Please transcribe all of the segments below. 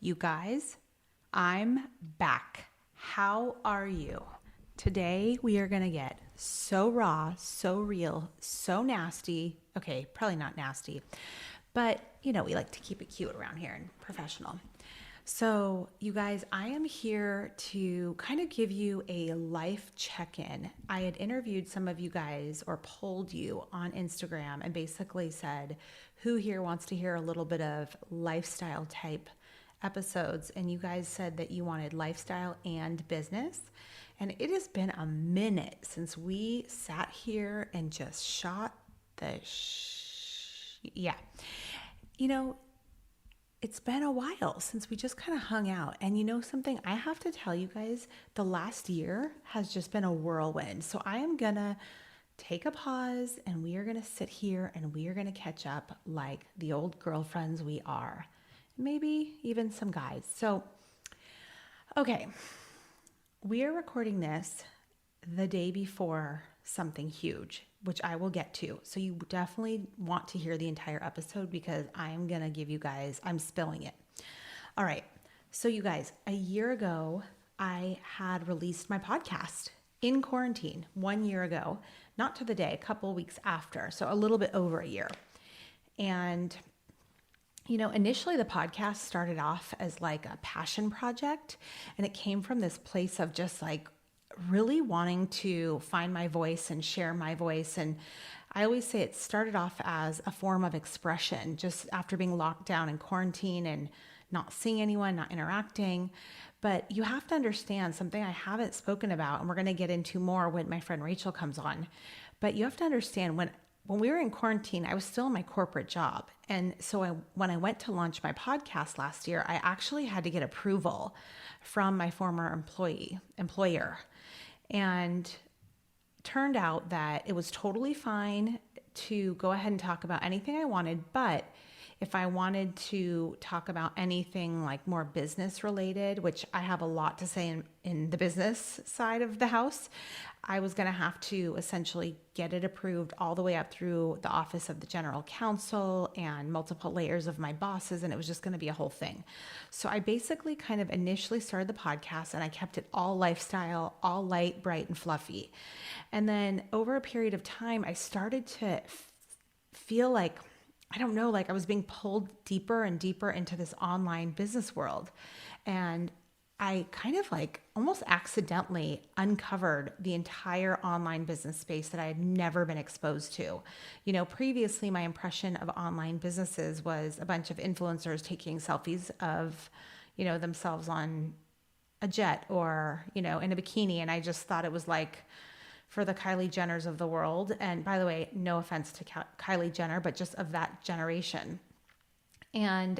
You guys, I'm back. How are you? Today we are going to get so raw, so real, so nasty. Okay, probably not nasty, but we like to keep it cute around here and professional. So, you guys, I am here to kind of give you a life check in. I had interviewed some of you guys or polled you on Instagram and basically said, who here wants to hear a little bit of lifestyle type episodes? And you guys said that you wanted lifestyle and business. And it has been a minute since we sat here and just shot yeah. You know, it's been a while since we just kind of hung out. And you know something? I have to tell you guys, the last year has just been a whirlwind. So I am going to take a pause and we are going to sit here and we are going to catch up like the old girlfriends we are. Maybe even some guys. So, okay, we are recording this the day before something huge, which I will get to. So you definitely want to hear the entire episode because I'm going to give you guys, I'm spilling it. All right. So you guys, a year ago, I had released my podcast in quarantine 1 year ago, not to the day, a couple weeks after. So a little bit over a year. And initially the podcast started off as like a passion project, and it came from this place of just like really wanting to find my voice and share my voice. And I always say it started off as a form of expression, just after being locked down in quarantine and not seeing anyone, not interacting. But you have to understand something I haven't spoken about, and we're going to get into more when my friend Rachel comes on. But you have to understand when we were in quarantine, I was still in my corporate job. And so when I went to launch my podcast last year, I actually had to get approval from my former employer. And turned out that it was totally fine to go ahead and talk about anything I wanted, but if I wanted to talk about anything like more business related, which I have a lot to say in the business side of the house, I was going to have to essentially get it approved all the way up through the office of the general counsel and multiple layers of my bosses. And it was just going to be a whole thing. So I basically kind of initially started the podcast and I kept it all lifestyle, all light, bright, and fluffy. And then over a period of time, I started to feel like, I don't know, like I was being pulled deeper and deeper into this online business world. And I kind of like almost accidentally uncovered the entire online business space that I had never been exposed to. Previously my impression of online businesses was a bunch of influencers taking selfies of, themselves on a jet or, in a bikini. And I just thought it was like for the Kylie Jenners of the world. And by the way, no offense to Kylie Jenner, but just of that generation. And,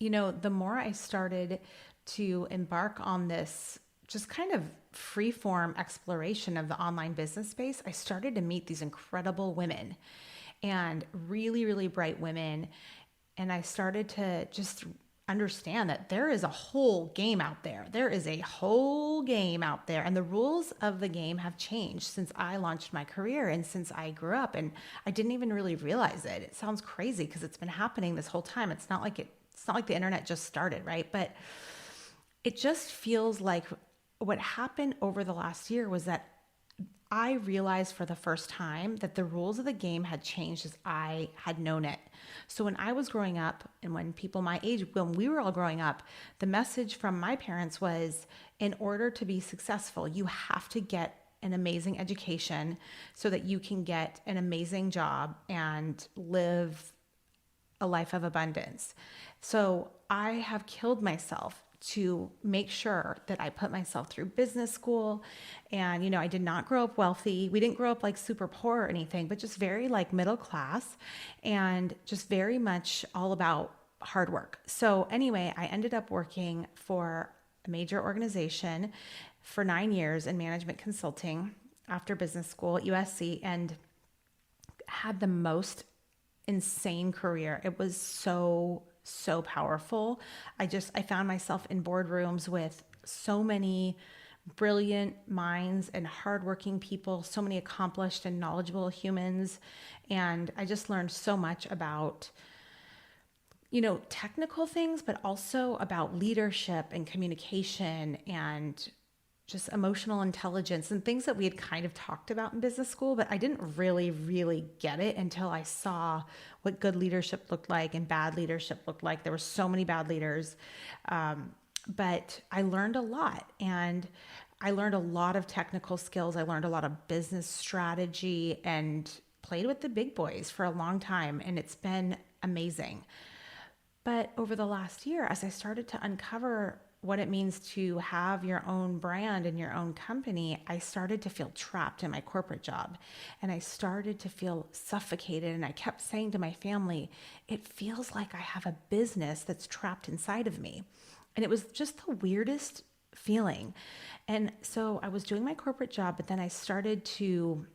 the more I started to embark on this just kind of free-form exploration of the online business space, I started to meet these incredible women and really, really bright women. And I started to just understand that there is a whole game out there. There is a whole game out there. And the rules of the game have changed since I launched my career and since I grew up. And I didn't even really realize it. It sounds crazy because it's been happening this whole time. It's not like the internet just started, right? But it just feels like what happened over the last year was that I realized for the first time that the rules of the game had changed as I had known it. So when I was growing up and when people my age, when we were all growing up, the message from my parents was, in order to be successful, you have to get an amazing education so that you can get an amazing job and live a life of abundance. So I have killed myself to make sure that I put myself through business school. And, I did not grow up wealthy. We didn't grow up like super poor or anything, but just very like middle class and just very much all about hard work. So anyway, I ended up working for a major organization for 9 years in management consulting after business school at USC and had the most insane career. It was so powerful. I found myself in boardrooms with so many brilliant minds and hardworking people, so many accomplished and knowledgeable humans. And I just learned so much about, technical things, but also about leadership and communication and just emotional intelligence and things that we had kind of talked about in business school, but I didn't really, really get it until I saw what good leadership looked like and bad leadership looked like. There were so many bad leaders. But I learned a lot, and I learned a lot of technical skills. I learned a lot of business strategy and played with the big boys for a long time. And it's been amazing. But over the last year, as I started to uncover what it means to have your own brand and your own company, I started to feel trapped in my corporate job, and I started to feel suffocated. And I kept saying to my family, it feels like I have a business that's trapped inside of me. And it was just the weirdest feeling. And so I was doing my corporate job, but then I started to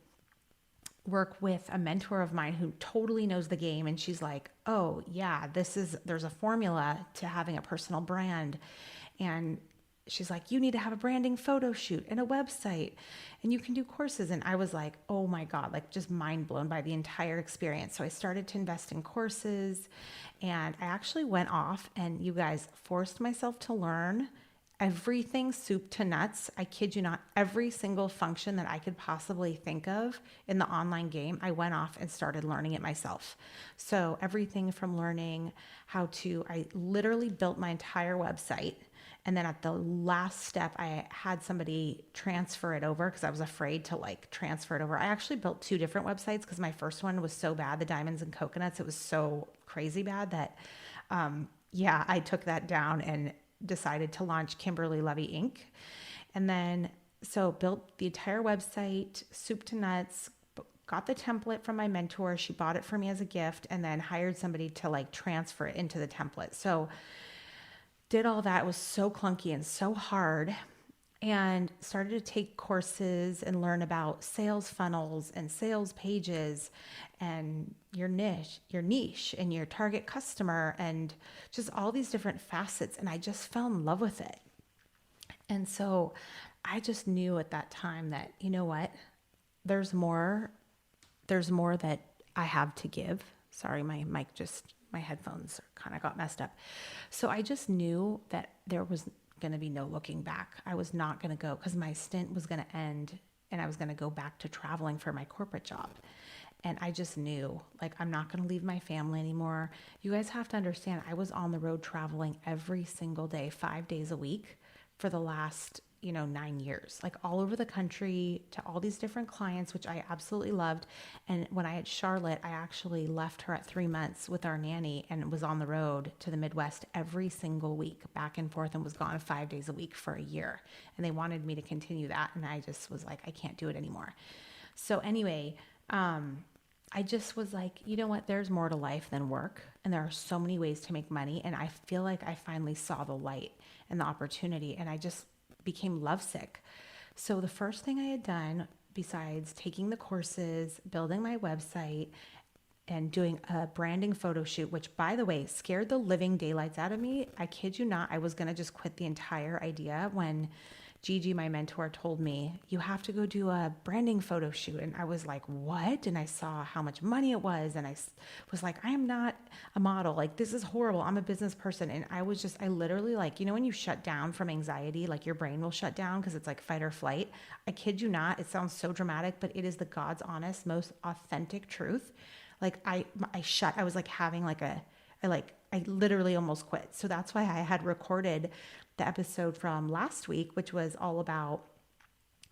work with a mentor of mine who totally knows the game. And she's like, oh yeah, there's a formula to having a personal brand. And she's like, you need to have a branding photo shoot and a website, and you can do courses. And I was like, oh my God, like just mind blown by the entire experience. So I started to invest in courses, and I actually went off and, you guys, forced myself to learn everything soup to nuts. I kid you not, every single function that I could possibly think of in the online game, I went off and started learning it myself. So everything from learning I literally built my entire website. And then at the last step, I had somebody transfer it over because I was afraid to transfer it over. I actually built 2 different websites because my first one was so bad, the diamonds and coconuts, it was so crazy bad that, I took that down and decided to launch Kimberly Inc. And then, so built the entire website, soup to nuts, got the template from my mentor. She bought it for me as a gift, and then hired somebody to transfer it into the template. So did all that. It was so clunky and so hard, and started to take courses and learn about sales funnels and sales pages and your niche and your target customer and just all these different facets. And I just fell in love with it. And so I just knew at that time that, you know what, there's more that I have to give. Sorry, my headphones kind of got messed up. So I just knew that there was going to be no looking back. I was not going to go, because my stint was going to end and I was going to go back to traveling for my corporate job. And I just knew, I'm not going to leave my family anymore. You guys have to understand, I was on the road traveling every single day, 5 days a week for the last 9 years, all over the country to all these different clients, which I absolutely loved. And when I had Charlotte, I actually left her at 3 months with our nanny and was on the road to the Midwest every single week, back and forth, and was gone 5 days a week for a year. And they wanted me to continue that. And I just was like, I can't do it anymore. So anyway, I just was like, you know what? There's more to life than work. And there are so many ways to make money. And I feel like I finally saw the light and the opportunity. And I just became lovesick. So the first thing I had done, besides taking the courses, building my website, and doing a branding photo shoot, which, by the way, scared the living daylights out of me. I kid you not, I was going to just quit the entire idea when Gigi, my mentor, told me, you have to go do a branding photo shoot. And I was like, what? And I saw how much money it was. And I was like, I am not a model. This is horrible. I'm a business person. And I literally, when you shut down from anxiety, your brain will shut down because it's fight or flight. I kid you not. It sounds so dramatic, but it is the God's honest, most authentic truth. I was having I literally almost quit. So that's why I had recorded the episode from last week, which was all about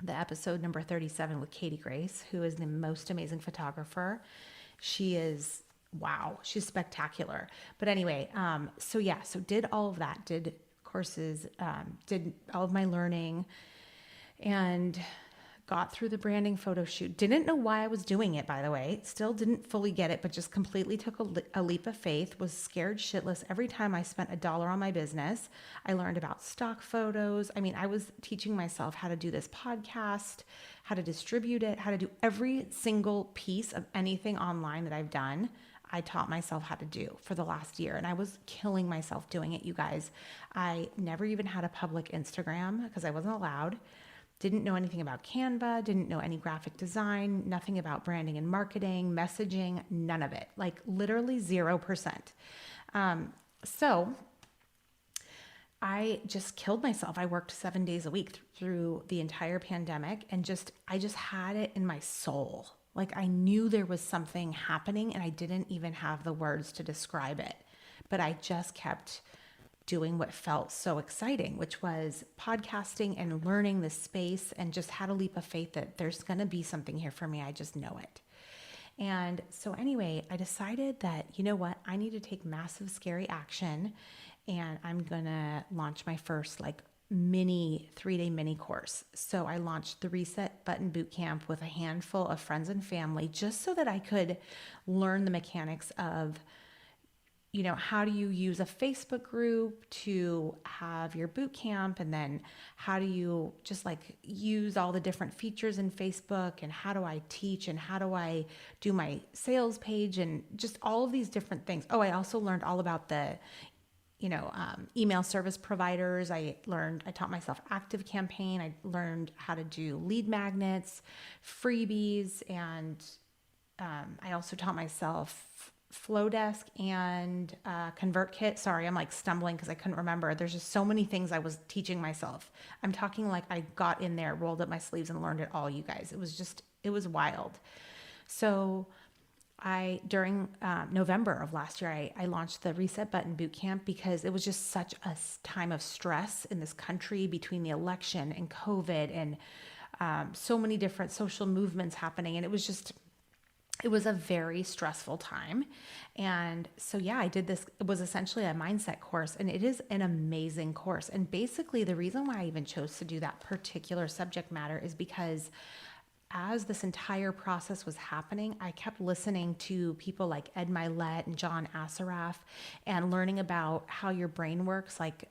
the episode number 37 with Katie Grace, who is the most amazing photographer. She is, wow, she's spectacular. But anyway, so did all of that, did courses, did all of my learning, and got through the branding photo shoot. Didn't know why I was doing it, by the way. Still didn't fully get it, but just completely took a leap of faith. Was scared shitless every time I spent $1 on my business. I learned about stock photos. I was teaching myself how to do this podcast, how to distribute it, how to do every single piece of anything online that I've done. I taught myself how to do for the last year, and I was killing myself doing it, you guys. I never even had a public Instagram because I wasn't allowed. Didn't know anything about Canva, didn't know any graphic design, nothing about branding and marketing, messaging, none of it, literally 0%. So I just killed myself. I worked 7 days a week through the entire pandemic, and I just had it in my soul. Like I knew there was something happening and I didn't even have the words to describe it. But I just kept doing what felt so exciting, which was podcasting and learning this space, and just had a leap of faith that there's going to be something here for me. I just know it. And so, anyway, I decided that, you know what, I need to take massive, scary action. And I'm going to launch my first like mini 3-day mini course. So I launched the Reset Button Bootcamp with a handful of friends and family, just so that I could learn the mechanics of, how do you use a Facebook group to have your boot camp? And then how do you just like use all the different features in Facebook? And how do I teach? And how do I do my sales page? And just all of these different things. Oh, I also learned all about the email service providers. I taught myself Active Campaign. I learned how to do lead magnets, freebies, and I also taught myself Flowdesk and ConvertKit. Sorry, I'm like stumbling because I couldn't remember. There's just so many things I was teaching myself. I'm talking like I got in there, rolled up my sleeves, and learned it all, you guys. It was wild. So during November of last year, I launched the Reset Button Bootcamp because it was just such a time of stress in this country between the election and COVID and so many different social movements happening. And it was a very stressful time. And so, yeah, I did this. It was essentially a mindset course, and it is an amazing course. And basically, the reason why I even chose to do that particular subject matter is because as this entire process was happening, I kept listening to people like Ed Milet and John Assaraf and learning about how your brain works, like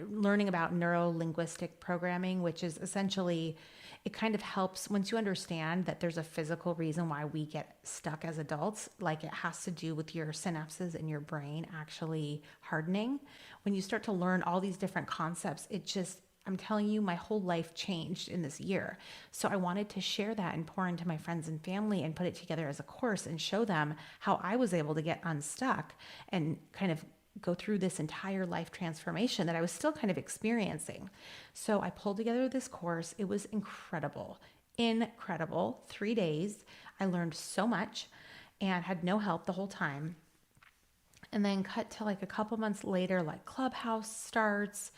learning about neuro-linguistic programming, which is essentially, it kind of helps once you understand that there's a physical reason why we get stuck as adults, like it has to do with your synapses in your brain actually hardening. When you start to learn all these different concepts, I'm telling you, my whole life changed in this year. So I wanted to share that and pour into my friends and family and put it together as a course and show them how I was able to get unstuck and kind of go through this entire life transformation that I was still kind of experiencing. So I pulled together this course. It was incredible, incredible. 3 days. I learned so much and had no help the whole time. And then cut to like a couple months later, like Clubhouse starts,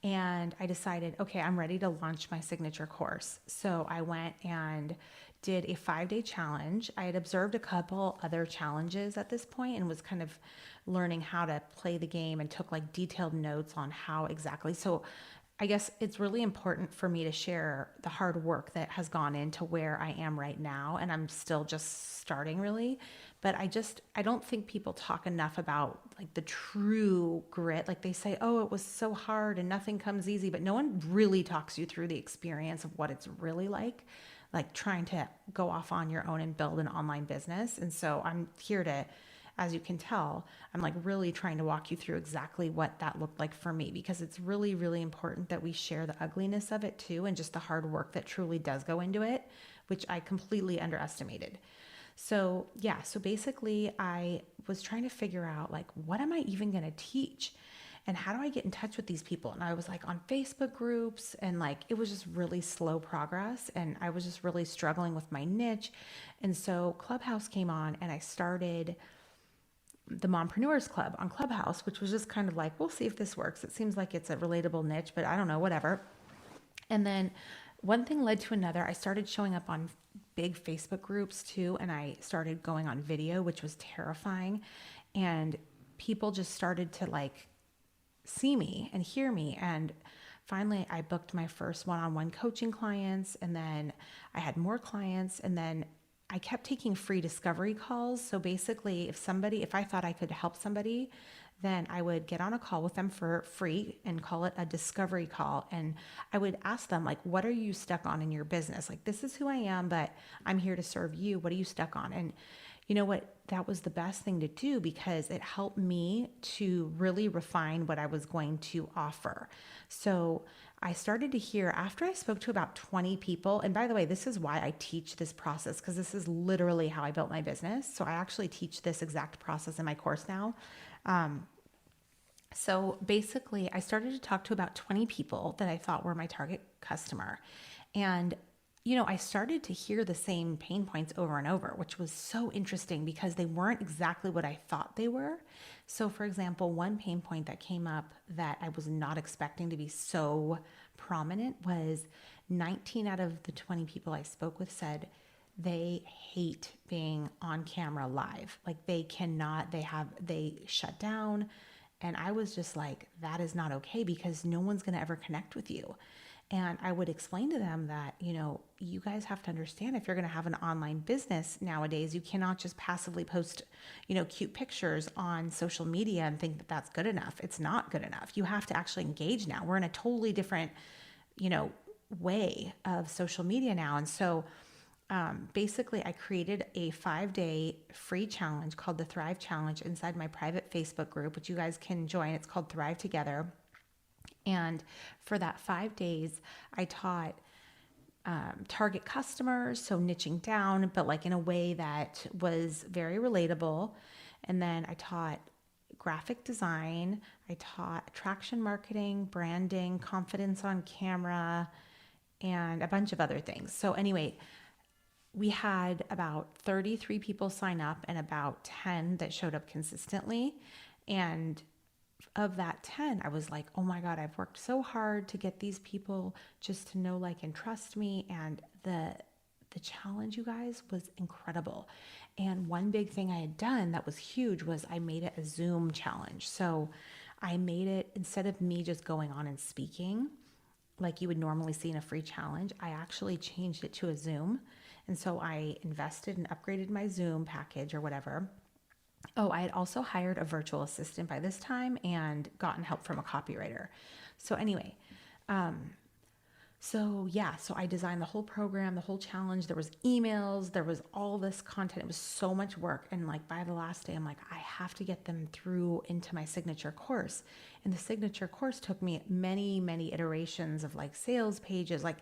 and I decided, okay, I'm ready to launch my signature course. So I went and did a 5-day challenge. I had observed a couple other challenges at this point and was kind of learning how to play the game and took like detailed notes on how exactly. So I guess it's really important for me to share the hard work that has gone into where I am right now. And I'm still just starting really, but I don't think people talk enough about like the true grit. Like they say, oh, it was so hard and nothing comes easy, but no one really talks you through the experience of what it's really like trying to go off on your own and build an online business. And so I'm here to, as you can tell, I'm like really trying to walk you through exactly what that looked like for me, because it's really, really important that we share the ugliness of it too, and just the hard work that truly does go into it, which I completely underestimated. So yeah, so basically I was trying to figure out like, what am I even going to teach? And how do I get in touch with these people? And I was like on Facebook groups, and like it was just really slow progress, and I was just really struggling with my niche. And so Clubhouse came on, and I started the Mompreneurs Club on Clubhouse, which was just kind of like, we'll see if this works. It seems like it's a relatable niche, but I don't know, whatever. And then one thing led to another. I started showing up on big Facebook groups too, and I started going on video, which was terrifying. And people just started to like see me and hear me. And finally, I booked my first one-on-one coaching clients, and then I had more clients, and then I kept taking free discovery calls. So basically, if I thought I could help somebody, then I would get on a call with them for free and call it a discovery call. And I would ask them, like, what are you stuck on in your business? Like, this is who I am, but I'm here to serve you. What are you stuck on? And you know what? That was the best thing to do, because it helped me to really refine what I was going to offer. So I started to hear, after I spoke to about 20 people, and by the way, this is why I teach this process, because this is literally how I built my business. So I actually teach this exact process in my course now. So basically, I started to talk to about 20 people that I thought were my target customer. And, I started to hear the same pain points over and over, which was so interesting because they weren't exactly what I thought they were. So, for example, one pain point that came up that I was not expecting to be so prominent was 19 out of the 20 people I spoke with said they hate being on camera live. Like they cannot, they shut down. And I was just like, that is not okay because no one's going to ever connect with you. And I would explain to them that, you guys have to understand if you're going to have an online business nowadays, you cannot just passively post, cute pictures on social media and think that that's good enough. It's not good enough. You have to actually engage now. We're in a totally different, you know, way of social media now. And so basically, I created a 5-day free challenge called the Thrive Challenge inside my private Facebook group, which you guys can join. It's called Thrive Together. And for that 5 days, I taught target customers, so niching down, but like in a way that was very relatable. And then I taught graphic design, I taught attraction marketing, branding, confidence on camera, and a bunch of other things. So, anyway, we had about 33 people sign up and about 10 that showed up consistently. And of that 10, I was like, oh my God, I've worked so hard to get these people just to know, like, and trust me. And the challenge, you guys, was incredible. And one big thing I had done that was huge was I made it a Zoom challenge. So I made it, instead of me just going on and speaking like you would normally see in a free challenge, I actually changed it to a Zoom. And so I invested and upgraded my Zoom package or whatever. Oh, I had also hired a virtual assistant by this time and gotten help from a copywriter. So anyway, so I designed the whole program, the whole challenge. There was emails, there was all this content. It was so much work. And like by the last day, I'm like, I have to get them through into my signature course. And the signature course took me many, many iterations of like sales pages. Like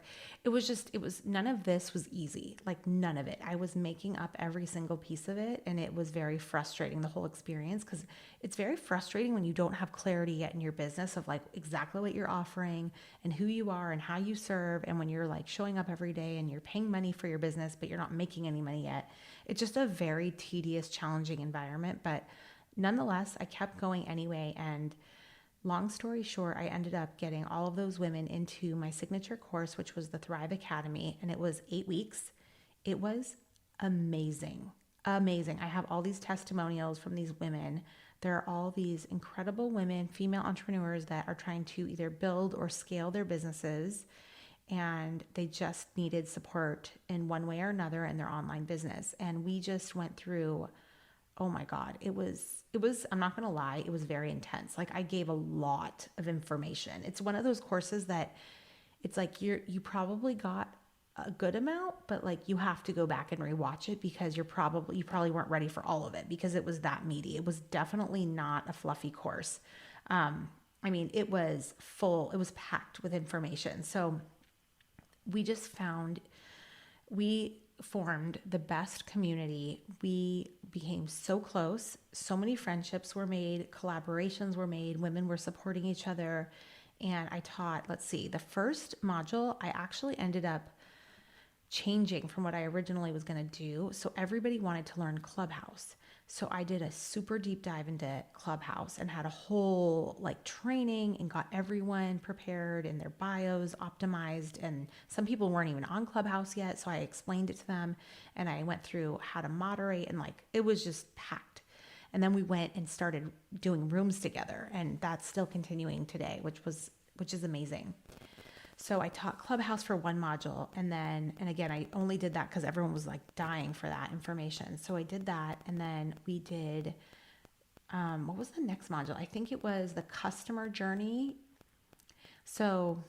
none of this was easy. Like none of it. I was making up every single piece of it. And it was very frustrating, the whole experience, because it's very frustrating when you don't have clarity yet in your business of like exactly what you're offering and who you are and how you serve. And when you're like showing up every day and you're paying money for your business, but you're not making any money yet, it's just a very tedious, challenging environment. But nonetheless, I kept going anyway. And long story short, I ended up getting all of those women into my signature course, which was the Thrive Academy, and it was 8 weeks. It was amazing. Amazing. I have all these testimonials from these women. There are all these incredible women, female entrepreneurs that are trying to either build or scale their businesses, and they just needed support in one way or another in their online business. And we just went through, oh my God, I'm not going to lie, it was very intense. Like I gave a lot of information. It's one of those courses that it's like you probably got a good amount, but like you have to go back and rewatch it because you probably weren't ready for all of it because it was that meaty. It was definitely not a fluffy course. It was full, it was packed with information. So we just found, we formed the best community. We became so close. So many friendships were made, collaborations were made, women were supporting each other. And I taught, the first module, I actually ended up changing from what I originally was going to do. So everybody wanted to learn Clubhouse. So I did a super deep dive into Clubhouse and had a whole like training and got everyone prepared and their bios optimized. And some people weren't even on Clubhouse yet. So I explained it to them and I went through how to moderate and like, it was just packed. And then we went and started doing rooms together, and that's still continuing today, which is amazing. So I taught Clubhouse for one module, and again, I only did that because everyone was like dying for that information. So I did that, and then we did, what was the next module? I think it was the customer journey. So,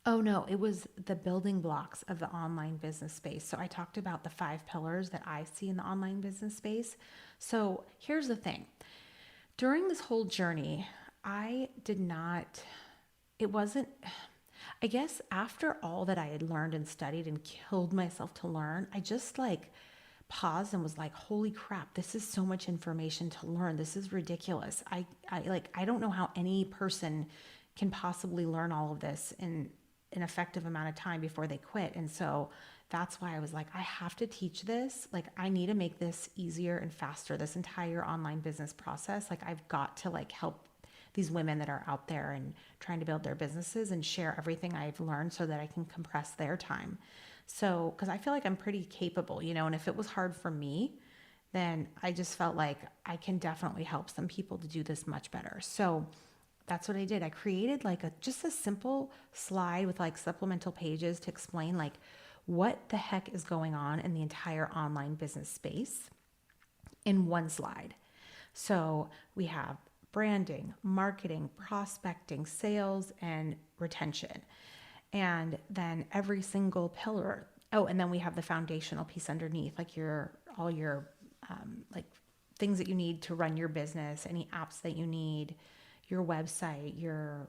oh no, it was the building blocks of the online business space. So I talked about the 5 pillars that I see in the online business space. So here's the thing. During this whole journey, I guess after all that I had learned and studied and killed myself to learn, I just like, paused and was like, holy crap, this is so much information to learn. This is ridiculous. I don't know how any person can possibly learn all of this in an effective amount of time before they quit. And so that's why I was like, I have to teach this. Like, I need to make this easier and faster, this entire online business process. Like, I've got to like help these women that are out there and trying to build their businesses and share everything I've learned so that I can compress their time. So, because I feel like I'm pretty capable, and if it was hard for me, then I just felt like I can definitely help some people to do this much better. So that's what I did. I created like just a simple slide with like supplemental pages to explain like what the heck is going on in the entire online business space in one slide. So we have branding, marketing, prospecting, sales, and retention. And then every single pillar. Oh, and then we have the foundational piece underneath, like all your like things that you need to run your business, any apps that you need, your website, your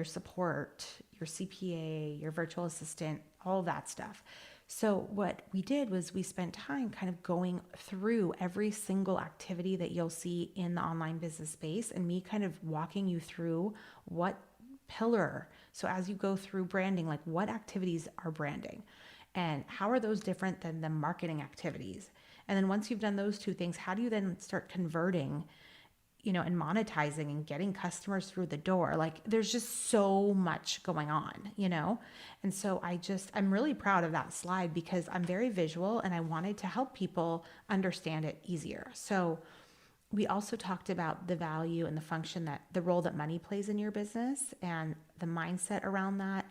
support, your CPA, your virtual assistant, all that stuff. So what we did was we spent time kind of going through every single activity that you'll see in the online business space, and me kind of walking you through what pillar. So as you go through branding, like what activities are branding and how are those different than the marketing activities? And then once you've done those two things, how do you then start converting, and monetizing and getting customers through the door? Like, there's just so much going on, And so I'm really proud of that slide because I'm very visual and I wanted to help people understand it easier. So we also talked about the value and the role that money plays in your business and the mindset around that,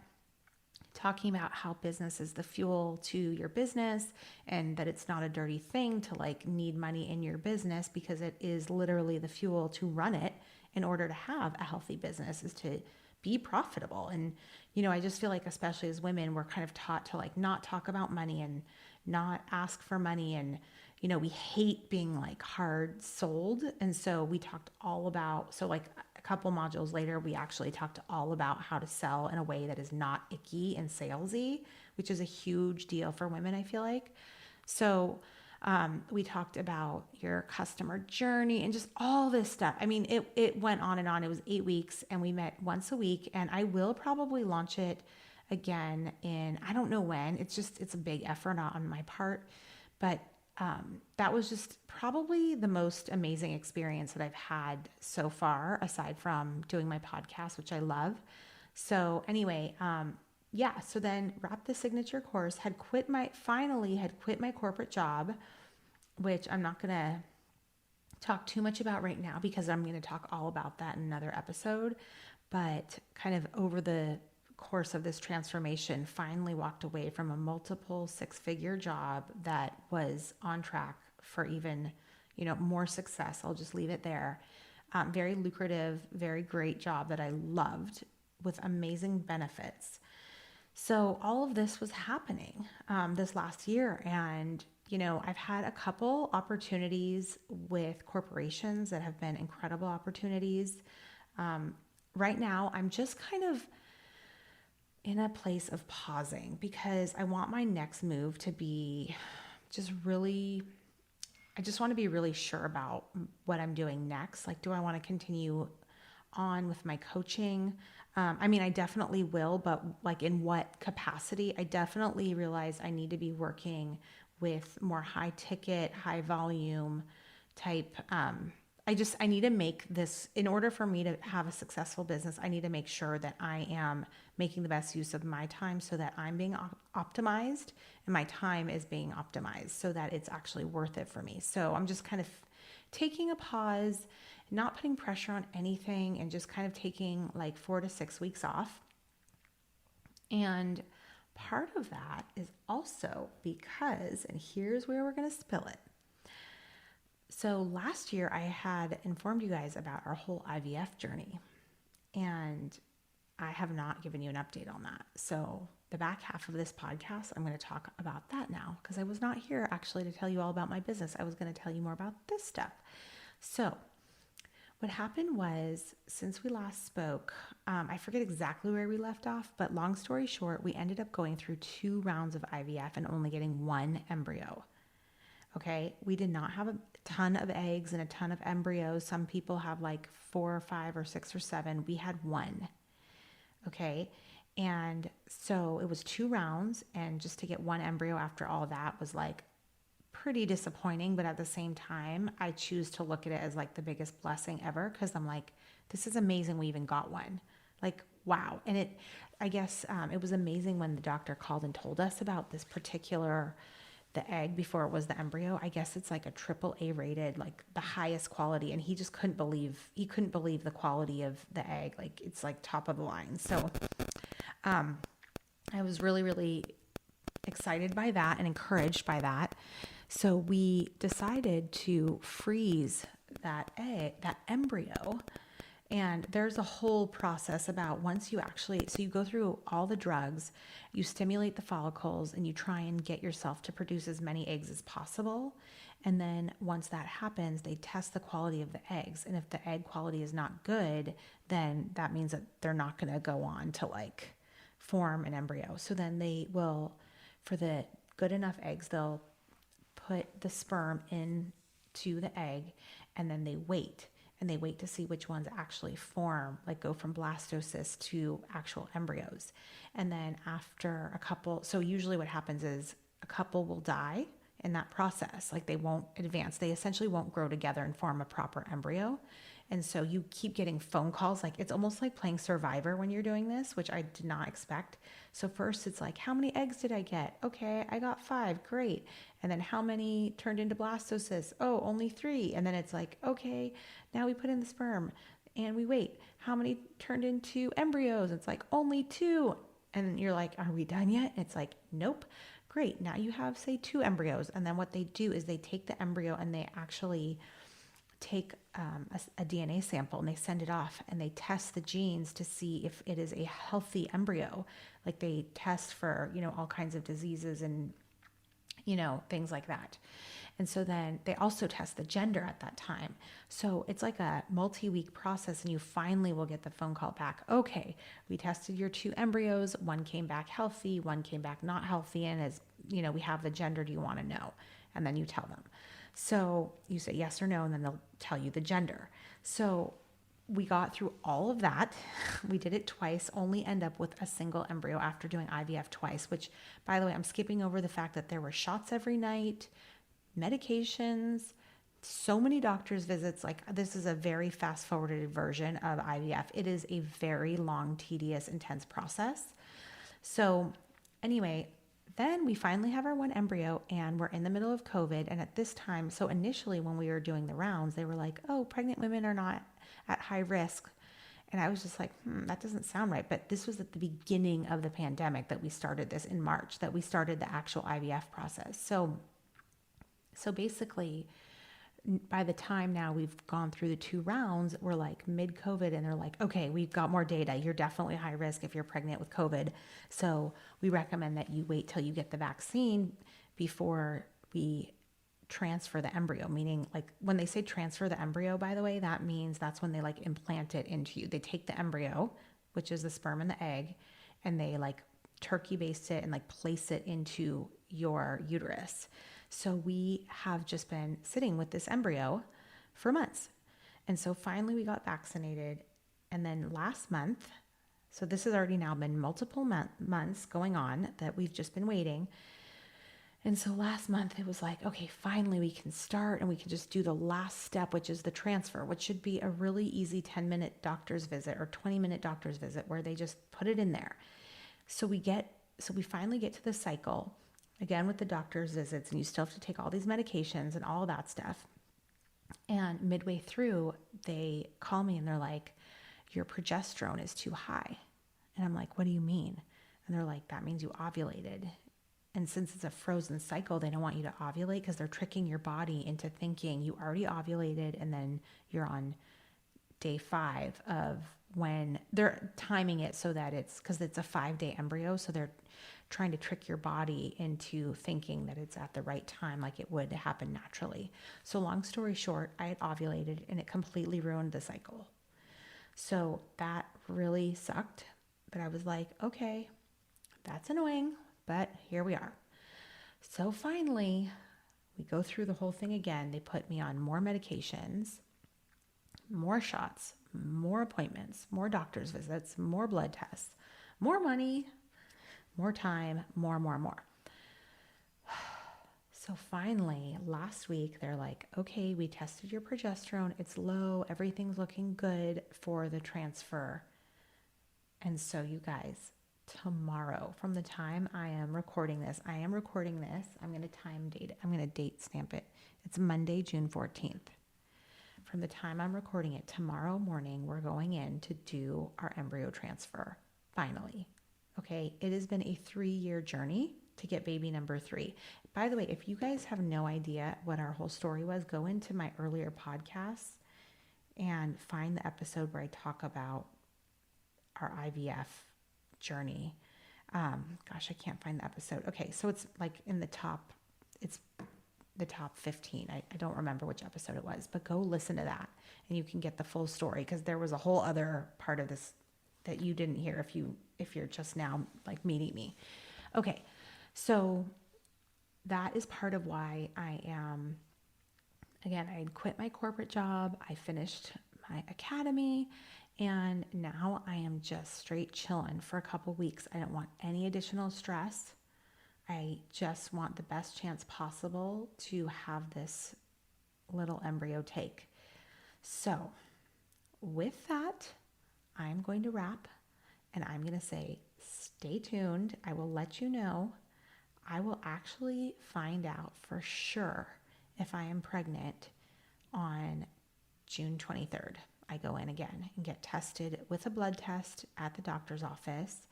talking about how business is the fuel to your business and that it's not a dirty thing to like need money in your business, because it is literally the fuel to run it in order to have a healthy business, is to be profitable. And, I just feel like, especially as women, we're kind of taught to like not talk about money and not ask for money. And, we hate being like hard sold. And so we talked all about, so like a couple modules later, we actually talked all about how to sell in a way that is not icky and salesy, which is a huge deal for women, I feel like. So we talked about your customer journey and just all this stuff. I mean, it went on and on. It was 8 weeks and we met once a week, and I will probably launch it again I don't know when. It's a big effort on my part, but that was just probably the most amazing experience that I've had so far, aside from doing my podcast, which I love. So anyway, so then wrapped the signature course, finally had quit my corporate job, which I'm not going to talk too much about right now because I'm going to talk all about that in another episode. But kind of over the course of this transformation, finally walked away from a multiple 6-figure job that was on track for even, more success. I'll just leave it there. Very lucrative, very great job that I loved with amazing benefits. So all of this was happening this last year. And, I've had a couple opportunities with corporations that have been incredible opportunities. Right now, I'm just kind of in a place of pausing because I want my next move to be I just want to be really sure about what I'm doing next. Like, do I want to continue on with my coaching? I definitely will, but like in what capacity? I definitely realize I need to be working with more high ticket, high volume type. I need to make this, in order for me to have a successful business, I need to make sure that I am making the best use of my time so that I'm being optimized and my time is being optimized so that it's actually worth it for me. So I'm just kind of taking a pause, not putting pressure on anything, and just kind of taking like 4 to 6 weeks off. And part of that is also because, and here's where we're going to spill it. So last year I had informed you guys about our whole IVF journey, and I have not given you an update on that. So the back half of this podcast, I'm going to talk about that now because I was not here actually to tell you all about my business. I was going to tell you more about this stuff. So What happened was, since we last spoke, I forget exactly where we left off, but long story short, we ended up going through 2 rounds of IVF and only getting one embryo. Okay. We did not have a ton of eggs and a ton of embryos. Some people have like 4 or 5 or 6 or 7. We had one. Okay. And so it was 2 rounds, and just to get one embryo after all that was like pretty disappointing. But at the same time, I choose to look at it as like the biggest blessing ever, because I'm like, this is amazing. We even got one. Like, wow. And I guess it was amazing when the doctor called and told us about this particular the egg before it was the embryo. I guess it's like a triple A rated, like the highest quality. And he couldn't believe the quality of the egg. Like, it's like top of the line. So I was really, really excited by that and encouraged by that. So we decided to freeze that egg, that embryo. And there's a whole process about once you actually, so you go through all the drugs, you stimulate the follicles, and you try and get yourself to produce as many eggs as possible. And then once that happens, they test the quality of the eggs. And if the egg quality is not good, then that means that they're not going to go on to like form an embryo. So then they will, for the good enough eggs, they'll put the sperm into the egg, and then they wait. And they wait to see which ones actually form, like go from blastocysts to actual embryos. And then after a couple, so usually what happens is a couple will die in that process. Like, they won't advance. They essentially won't grow together and form a proper embryo. And so you keep getting phone calls. Like, it's almost like playing Survivor when you're doing this, which I did not expect. So first it's like, how many eggs did I get? Okay, I got 5. Great. And then how many turned into blastocysts? Oh, only 3. And then it's like, okay, now we put in the sperm and we wait. How many turned into embryos? It's like, only 2. And you're like, are we done yet? And it's like, nope. Great. Now you have, say, 2 embryos. And then what they do is they take the embryo and they actually take a DNA sample, and they send it off, and they test the genes to see if it is a healthy embryo. Like, they test for, all kinds of diseases and, things like that. And so then they also test the gender at that time. So it's like a multi-week process, and you finally will get the phone call back. Okay, we tested your 2 embryos. One came back healthy, one came back not healthy. And as we have the gender. Do you want to know? And then you tell them. So you say yes or no, and then they'll tell you the gender. So we got through all of that. We did it twice, only end up with a single embryo after doing IVF twice, which, by the way, I'm skipping over the fact that there were shots every night, medications, so many doctor's visits. Like, this is a very fast forwarded version of IVF. It is a very long, tedious, intense process. So anyway, then we finally have our one embryo, and we're in the middle of COVID. And at this time, so initially when we were doing the rounds, they were like, oh, pregnant women are not at high risk. And I was just like, that doesn't sound right. But this was at the beginning of the pandemic that we started this, in March, that we started the actual IVF process. So basically, by the time now we've gone through the 2 rounds, we're like mid-COVID, and they're like, okay, we've got more data. You're definitely high risk if you're pregnant with COVID. So we recommend that you wait till you get the vaccine before we transfer the embryo. Meaning, like, when they say transfer the embryo, by the way, that means that's when they like implant it into you. They take the embryo, which is the sperm and the egg, and they like turkey baste it and like place it into your uterus. So we have just been sitting with this embryo for months. And so finally we got vaccinated. And then last month, so this has already now been multiple months going on that we've just been waiting. And so last month it was like, okay, finally we can start, and we can just do the last step, which is the transfer, which should be a really easy 10-minute doctor's visit or 20-minute doctor's visit where they just put it in there. So we finally get to the cycle, again with the doctor's visits, and you still have to take all these medications and all that stuff. And midway through, they call me and they're like, your progesterone is too high. And I'm like, what do you mean? And they're like, that means you ovulated. And since it's a frozen cycle, they don't want you to ovulate, because they're tricking your body into thinking you already ovulated, and then you're on day 5 of when they're timing it so that because it's a 5-day embryo. So they're trying to trick your body into thinking that it's at the right time, like it would happen naturally. So long story short, I had ovulated and it completely ruined the cycle. So that really sucked. But I was like, okay, that's annoying, but here we are. So finally, we go through the whole thing again. They put me on more medications, more shots, more appointments, more doctor's visits, more blood tests, more money, more time, more. So finally, last week, they're like, okay, we tested your progesterone. It's low. Everything's looking good for the transfer. And so you guys, tomorrow, from the time I am recording this, I'm going to time date it. I'm going to date stamp it. It's Monday, June 14th. From the time I'm recording it, tomorrow morning, we're going in to do our embryo transfer, finally. Okay, it has been a 3-year journey to get baby number 3. By the way, if you guys have no idea what our whole story was, go into my earlier podcasts and find the episode where I talk about our IVF journey. Gosh, I can't find the episode. Okay, so it's like in the top 15. I don't remember which episode it was, but go listen to that and you can get the full story, because there was a whole other part of this that you didn't hear if you're just now like meeting me. Okay, so that is part of why I am, again, I quit my corporate job, I finished my academy, and now I am just straight chilling for a couple weeks. I don't want any additional stress. I just want the best chance possible to have this little embryo take. So with that, I'm going to wrap and I'm going to say, stay tuned. I will let you know. I will actually find out for sure if I am pregnant on June 23rd. I go in again and get tested with a blood test at the doctor's office.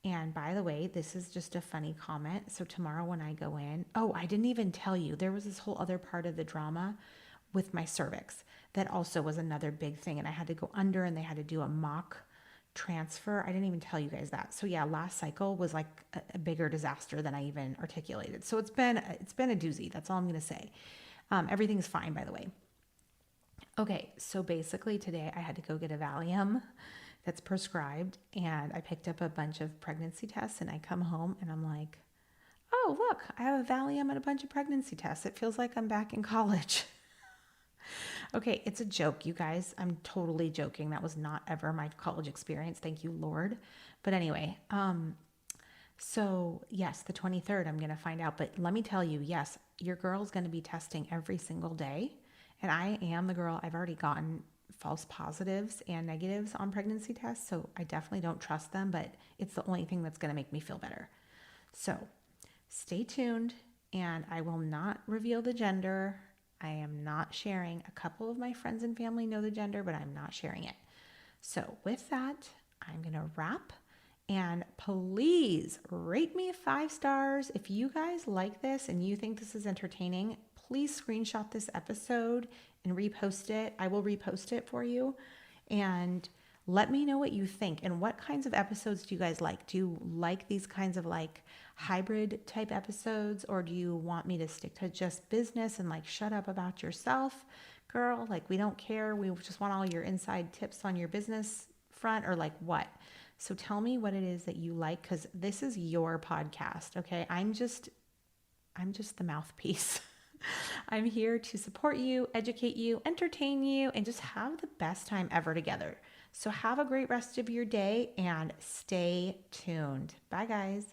And by the way, this is just a funny comment. So tomorrow when I go in, I didn't even tell you, there was this whole other part of the drama with my cervix that also was another big thing. And I had to go under and they had to do a mock transfer. I didn't even tell you guys that. So yeah, last cycle was like a bigger disaster than I even articulated. So it's been a doozy. That's all I'm going to say. Everything's fine, by the way. Okay, so basically today I had to go get a Valium that's prescribed, and I picked up a bunch of pregnancy tests, and I come home and I'm like, oh, look, I have a Valium and a bunch of pregnancy tests. It feels like I'm back in college. Okay, it's a joke, you guys. I'm totally joking. That was not ever my college experience. Thank you, Lord. But anyway, so yes, the 23rd, I'm going to find out. But let me tell you, yes, your girl's going to be testing every single day. And I am the girl. I've already gotten false positives and negatives on pregnancy tests. So I definitely don't trust them, but it's the only thing that's going to make me feel better. So stay tuned, and I will not reveal the gender. I am not sharing. A couple of my friends and family know the gender, but I'm not sharing it. So with that, I'm going to wrap. And please rate me 5 stars. If you guys like this and you think this is entertaining, please screenshot this episode and repost it. I will repost it for you. And let me know what you think and what kinds of episodes do you guys like? Do you like these kinds of like hybrid type episodes, or do you want me to stick to just business and like shut up about yourself, girl? Like we don't care. We just want all your inside tips on your business front, or like what? So tell me what it is that you like, because this is your podcast, okay? I'm just the mouthpiece. I'm here to support you, educate you, entertain you, and just have the best time ever together. So have a great rest of your day and stay tuned. Bye, guys.